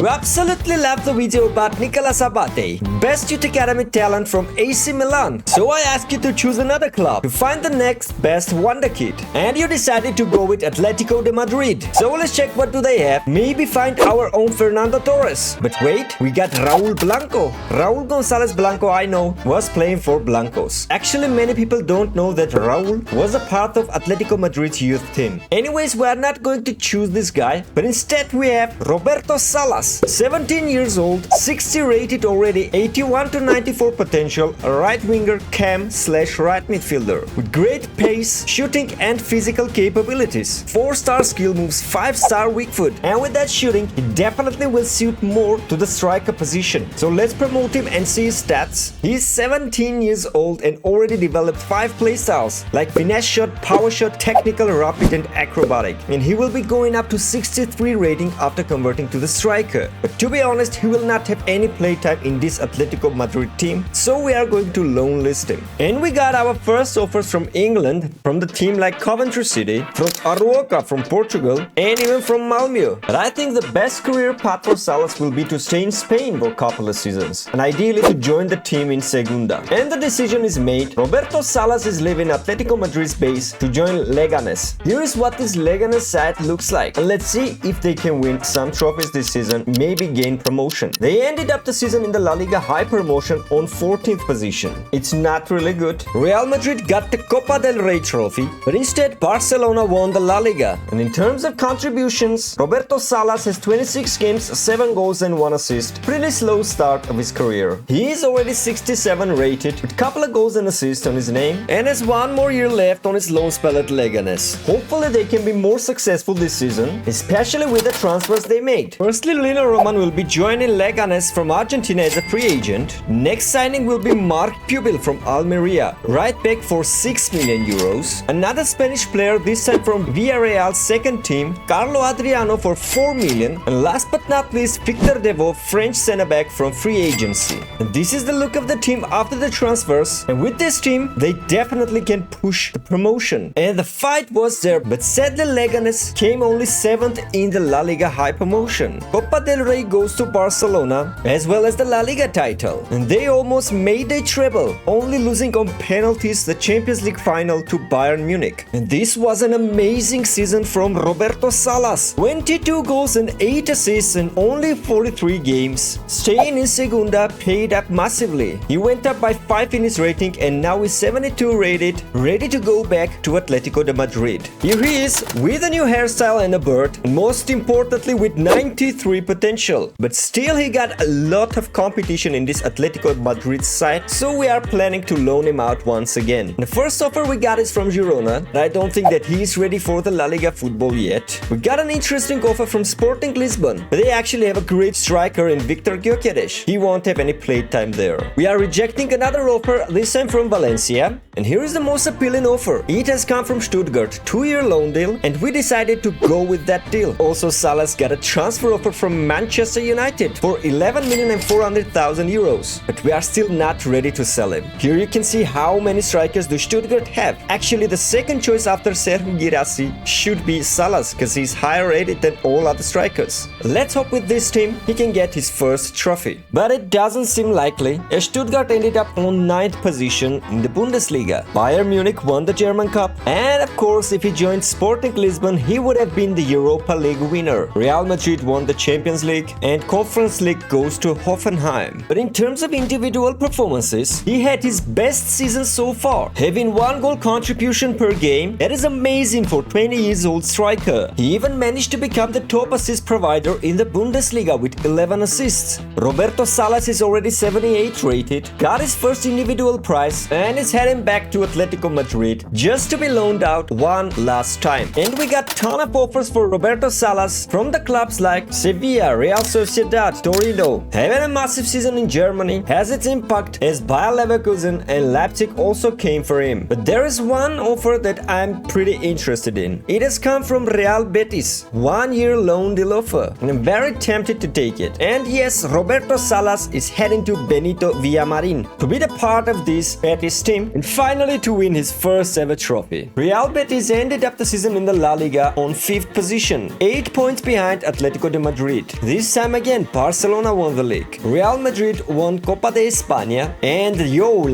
We absolutely love the video about Nicolas Abate, best youth academy talent from AC Milan. So I asked you to choose another club to find the next best wonder kid. And you decided to go with Atletico de Madrid. So let's check what do they have. Maybe find our own Fernando Torres. But wait, we got Raúl Blanco. Raúl González Blanco, I know, was playing for Blancos. Actually, many people don't know that Raúl was a part of Atletico Madrid's youth team. Anyways, we are not going to choose this guy, but instead we have Roberto Salas, 17 years old, 60 rated already, 81 to 94 potential, a right winger cam/right midfielder with great pace, shooting and physical capabilities, 4-star skill moves, 5-star weak foot, and with that shooting, he definitely will suit more to the striker position. So let's promote him and see his stats. He's 17 years old and already developed 5 playstyles like finesse shot, power shot, technical, rapid and acrobatic, and he will be going up to 63 rating after converting to the striker. But to be honest, he will not have any playtime in this Atletico Madrid team, so we are going to loan list him. And we got our first offers from England, from the team like Coventry City, from Arouca from Portugal, and even from Malmö. But I think the best career path for Salas will be to stay in Spain for a couple of seasons, and ideally to join the team in Segunda. And the decision is made. Roberto Salas is leaving Atletico Madrid's base to join Leganes. Here is what this Leganes side looks like, and let's see if they can win some trophies this season, maybe gain promotion. They ended up the season in the La Liga high promotion on 14th position. It's not really good. Real Madrid got the Copa del Rey trophy, but instead Barcelona won the La Liga. And in terms of contributions, Roberto Salas has 26 games, 7 goals and 1 assist. Pretty slow start of his career. He is already 67 rated, with a couple of goals and assists on his name, and has 1 more year left on his loan spell at Leganes. Hopefully they can be more successful this season, especially with the transfers they made. Firstly, Lino Roman will be joining Leganes from Argentina as a free agent. Next signing will be Marc Pubil from Almeria, right back for 6 million euros. Another Spanish player, this time from Villarreal's second team, Carlo Adriano for 4 million. And last but not least, Victor Devo, French centre-back from free agency. And this is the look of the team after the transfers, and with this team, they definitely can push the promotion. And the fight was there, but sadly Leganes came only 7th in the La Liga high promotion. Copa del Rey goes to Barcelona, as well as the La Liga title. And they almost made a treble, only losing on penalties the Champions League final to Bayern Munich. And this was an amazing season from Roberto Salas. 22 goals and 8 assists in only 43 games. Staying in Segunda paid up massively. He went up by 5 in his rating and now is 72 rated, ready to go back to Atletico de Madrid. Here he is with a new hairstyle and a beard, and most importantly with 93 potential. But still he got a lot of competition in this Atletico Madrid side, so we are planning to loan him out once again. The first offer we got is from Girona, but I don't think that he is ready for the La Liga football yet. We got an interesting offer from Sporting Lisbon, but they actually have a great striker in Victor Gyökeres. He won't have any playtime there. We are rejecting another offer, this time from Valencia, and here is the most appealing offer. It has come from Stuttgart, 2-year loan deal, and we decided to go with that deal. Also, Salas got a transfer offer from Manchester United for 11,400,000 euros, but we are still not ready to sell him. Here you can see how many strikers do Stuttgart have. Actually, the second choice after Sergio Guirassy should be Salas, because he's higher rated than all other strikers. Let's hope with this team he can get his first trophy. But it doesn't seem likely, as Stuttgart ended up on 9th position in the Bundesliga. Bayern Munich won the German Cup, and of course if he joined Sporting Lisbon he would have been the Europa League winner. Real Madrid won the Champions League, and Conference League goes to Hoffenheim. But in terms of individual performances, he had his best season so far, having 1 goal contribution per game. That is amazing for 20 years old striker. He even managed to become the top assist provider in the Bundesliga with 11 assists. Roberto Salas is already 78 rated, got his first individual prize, and is heading back to Atletico Madrid just to be loaned out one last time. And we got ton of offers for Roberto Salas from the clubs like Sevilla, Real Sociedad, Torino. Having a massive season in Germany has its impact, as Bayer Leverkusen and Leipzig also came for him. But there is one offer that I'm pretty interested in. It has come from Real Betis, 1-year loan deal offer, and I'm very tempted to take it. And yes, Roberto Salas is heading to Benito Villamarin to be the part of this Betis team. In fact, finally to win his first ever trophy. Real Betis ended up the season in the La Liga on 5th position, 8 points behind Atletico de Madrid. This time again, Barcelona won the league. Real Madrid won Copa de España, and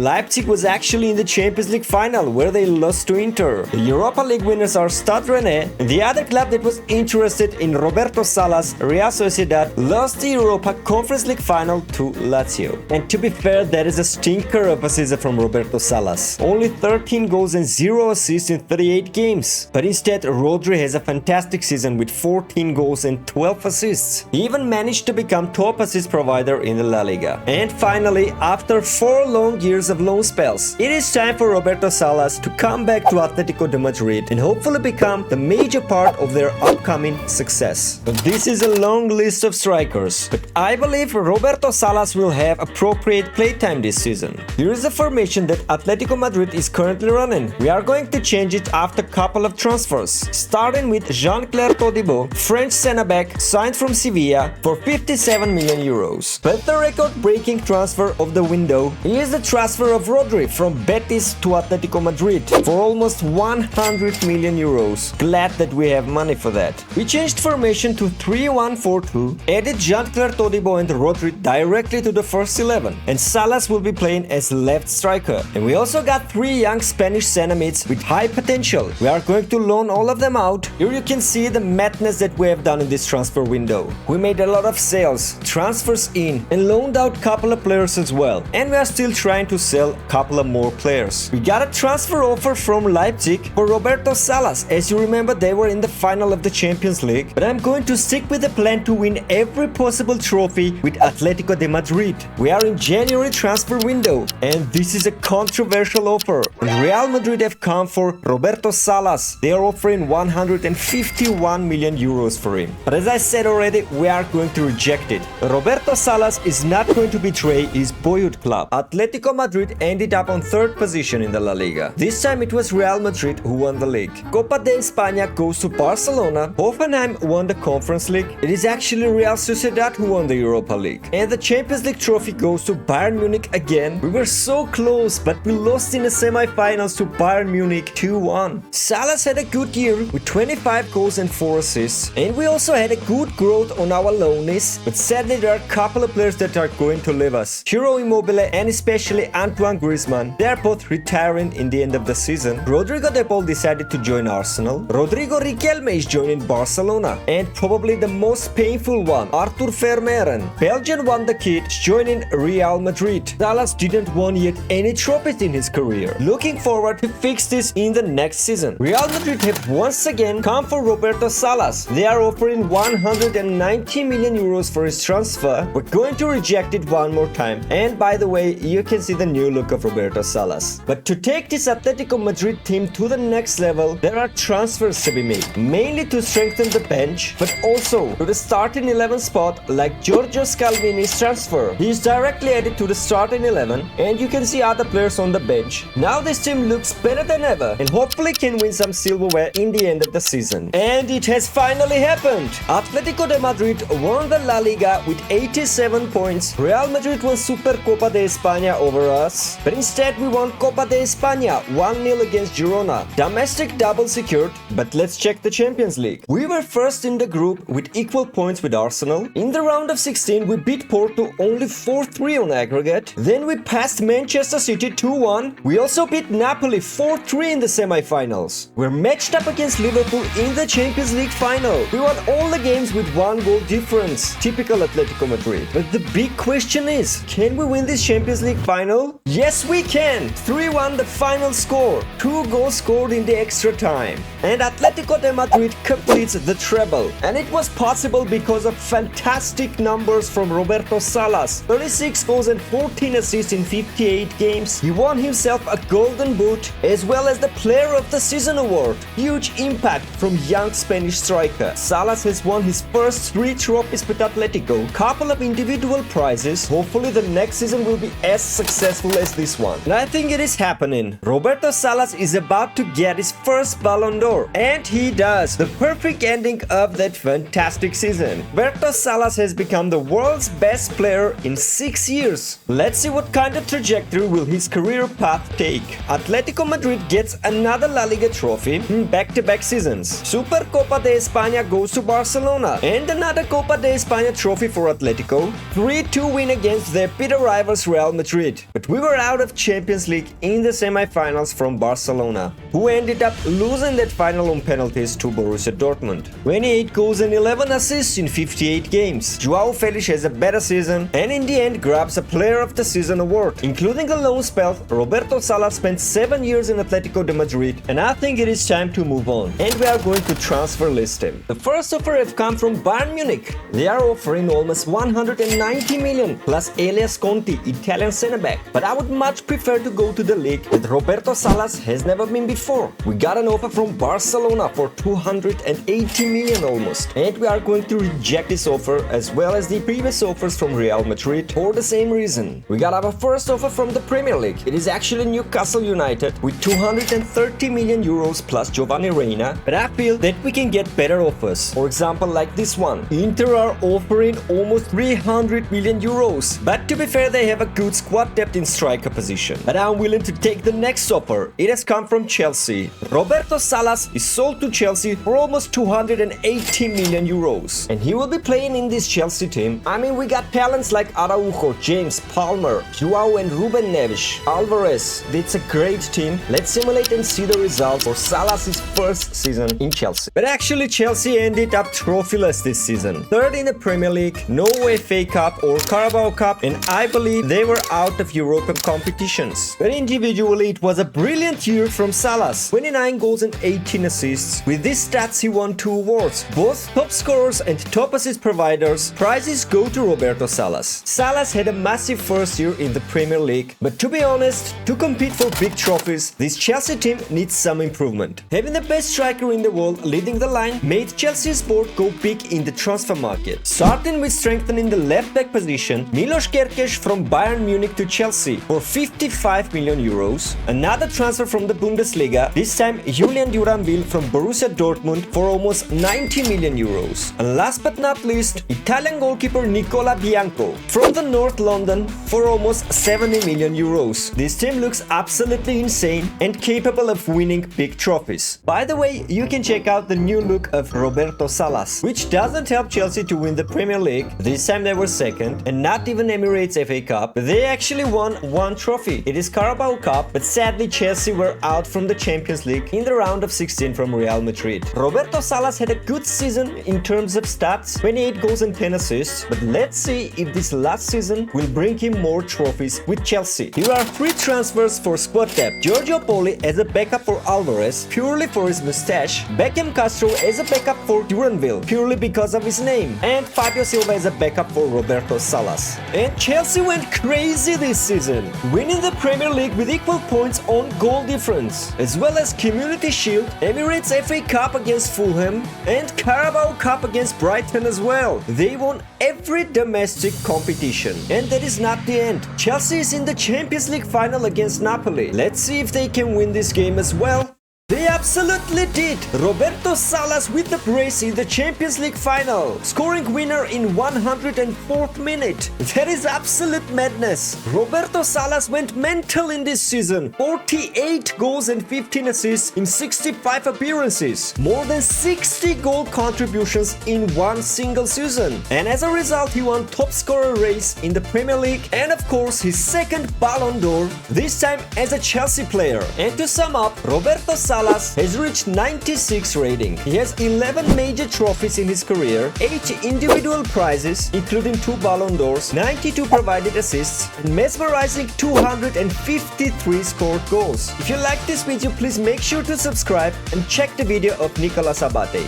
Leipzig was actually in the Champions League final where they lost to Inter. The Europa League winners are Stade Rennais. The other club that was interested in Roberto Salas, Real Sociedad, lost the Europa Conference League final to Lazio. And to be fair, that is a stinker of a season from Roberto Salas. Only 13 goals and 0 assists in 38 games. But instead, Rodri has a fantastic season with 14 goals and 12 assists. He even managed to become top assist provider in the La Liga. And finally, after 4 long years of loan spells, it is time for Roberto Salas to come back to Atletico de Madrid and hopefully become the major part of their upcoming success. But this is a long list of strikers, but I believe Roberto Salas will have appropriate playtime this season. Here is the formation that Atletico Madrid is currently running. We are going to change it after a couple of transfers, starting with Jean-Claire Todibo, French centre-back signed from Sevilla for 57 million euros. But the record-breaking transfer of the window is the transfer of Rodri from Betis to Atletico Madrid for almost 100 million euros. Glad that we have money for that. We changed formation to 3-1-4-2, added Jean-Claire Todibo and Rodri directly to the first 11, and Salas will be playing as left striker. And we also got 3 young Spanish center-mids with high potential. We are going to loan all of them out. Here you can see the madness that we have done in this transfer window. We made a lot of sales, transfers in, and loaned out a couple of players as well. And we are still trying to sell a couple of more players. We got a transfer offer from Leipzig for Roberto Salas. As you remember, they were in the final of the Champions League. But I'm going to stick with the plan to win every possible trophy with Atletico de Madrid. We are in January transfer window, and this is a controversial offer. And Real Madrid have come for Roberto Salas. They are offering 151 million euros for him. But as I said already, we are going to reject it. Roberto Salas is not going to betray his boyhood club. Atletico Madrid ended up on 3rd position in the La Liga. This time it was Real Madrid who won the league. Copa de España goes to Barcelona. Hoffenheim won the Conference League. It is actually Real Sociedad who won the Europa League. And the Champions League trophy goes to Bayern Munich again. We were so close, but we lost in the semi-finals to Bayern Munich 2-1. Salas had a good year with 25 goals and 4 assists. And we also had a good growth on our loan list, but sadly there are a couple of players that are going to leave us. Ciro Immobile and especially Antoine Griezmann. They are both retiring in the end of the season. Rodrigo de Paul decided to join Arsenal. Rodrigo Riquelme is joining Barcelona. And probably the most painful one, Arthur Vermeeren, Belgian wonderkid, is joining Real Madrid. Salas didn't win yet any trophies in his career. Looking forward to fix this in the next season. Real Madrid have once again come for Roberto Salas. They are offering 190 million euros for his transfer. We're going to reject it one more time. And by the way, you can see the new look of Roberto Salas. But to take this Atletico Madrid team to the next level, there are transfers to be made. Mainly to strengthen the bench, but also to the starting 11 spot, like Giorgio Scalvini's transfer. He is directly added to the starting 11, and you can see other players on the bench. Now this team looks better than ever, and hopefully can win some silverware in the end of the season. And it has finally happened! Atletico de Madrid won the La Liga with 87 points. Real Madrid won Supercopa de España over us, but instead we won Copa de España 1-0 against Girona. Domestic double secured, but let's check the Champions League. We were first in the group with equal points with Arsenal. In the round of 16, we beat Porto only 4-3 on aggregate. Then we passed Manchester City 2-1. We also beat Napoli 4-3 in the semi-finals. We're matched up against Liverpool in the Champions League final. We won all the games with 1 goal difference. Typical Atletico Madrid. But the big question is, can we win this Champions League final? Yes, we can! 3-1 the final score. 2 goals scored in the extra time. And Atletico de Madrid completes the treble. And it was possible because of fantastic numbers from Roberto Salas. 36 goals and 14 assists in 58 games. He won himself a Golden Boot as well as the Player of the Season award. Huge impact from young Spanish striker. Salas has won his first 3 trophies with Atletico. Couple of individual prizes. Hopefully the next season will be as successful as this one. And I think it is happening. Roberto Salas is about to get his first Ballon d'Or. And he does. The perfect ending of that fantastic season. Roberto Salas has become the world's best player in 6 years. Let's see what kind of trajectory will his career path hot take. Atletico Madrid gets another La Liga trophy in back-to-back seasons. Supercopa de España goes to Barcelona, and another Copa de España trophy for Atletico. 3-2 win against their bitter rivals Real Madrid. But we were out of Champions League in the semi-finals from Barcelona, who ended up losing that final on penalties to Borussia Dortmund. 28 goals and 11 assists in 58 games. Joao Felix has a better season and in the end grabs a Player of the Season award. Including a loan spell, Roberto Salas spent 7 years in Atletico de Madrid, and I think it is time to move on. And we are going to transfer list him. The first offer have come from Bayern Munich. They are offering almost 190 million plus Elias Conti, Italian centre-back. But I would much prefer to go to the league that Roberto Salas has never been before. We got an offer from Barcelona for 280 million almost. And we are going to reject this offer as well as the previous offers from Real Madrid for the same reason. We got our first offer from the Premier League. It is actually Newcastle United with 230 million euros plus Giovanni Reina, but I feel that we can get better offers. For example, like this one. Inter are offering almost 300 million euros. But to be fair, they have a good squad depth in striker position. But I'm willing to take the next offer. It has come from Chelsea. Roberto Salas is sold to Chelsea for almost 280 million euros. And he will be playing in this Chelsea team. I mean, we got talents like Araujo, James, Palmer, Joao and Ruben Neves, Alvarez. It's a great team. Let's simulate and see the results for Salas' first season in Chelsea. But actually Chelsea ended up trophyless this season. Third in the Premier League, no FA Cup or Carabao Cup, and I believe they were out of European competitions. But individually it was a brilliant year from Salas. 29 goals and 18 assists. With these stats he won 2 awards. Both top scorers and top assist providers. Prizes go to Roberto Salas. Salas had a massive first year in the Premier League, but to be honest, to compete for big trophies, this Chelsea team needs some improvement. Having the best striker in the world leading the line made Chelsea's board go big in the transfer market. Starting with strengthening the left-back position, Milos Kerkez from Bayern Munich to Chelsea for 55 million euros. Another transfer from the Bundesliga, this time Julian Duranville from Borussia Dortmund for almost 90 million euros. And last but not least, Italian goalkeeper Nicola Bianco from the North London for almost 70 million euros. This team looks absolutely insane and capable of winning big trophies. By the way, you can check out the new look of Roberto Salas, which doesn't help Chelsea to win the Premier League. This time they were second, and not even Emirates FA Cup. They actually won one trophy. It is Carabao Cup, but sadly Chelsea were out from the Champions League in the round of 16 from Real Madrid. Roberto Salas had a good season in terms of stats, 28 goals and 10 assists, but let's see if this last season will bring him more trophies with Chelsea. Here are 3 transfers for squad depth. Giorgio Poli as a backup for Alvarez, purely for his mustache. Beckham Castro as a backup for Duranville, purely because of his name. And Fabio Silva as a backup for Roberto Salas. And Chelsea went crazy this season, winning the Premier League with equal points on goal difference, as well as Community Shield, Emirates FA Cup against Fulham, and Carabao Cup against Brighton as well. They won every domestic competition. And that is not the end. Chelsea is in the Champions League final against Napoli. Let's see if they can win this game as well. They absolutely did! Roberto Salas with the brace in the Champions League final, scoring winner in 104th minute. That is absolute madness. Roberto Salas went mental in this season. 48 goals and 15 assists in 65 appearances. More than 60 goal contributions in one single season. And as a result, he won top scorer race in the Premier League and of course his second Ballon d'Or, this time as a Chelsea player. And to sum up, Roberto Salas has reached 96 rating. He has 11 major trophies in his career, 8 individual prizes, including 2 Ballon d'Ors, 92 provided assists, and mesmerizing 253 scored goals. If you like this video, please make sure to subscribe and check the video of Nicolas Abate.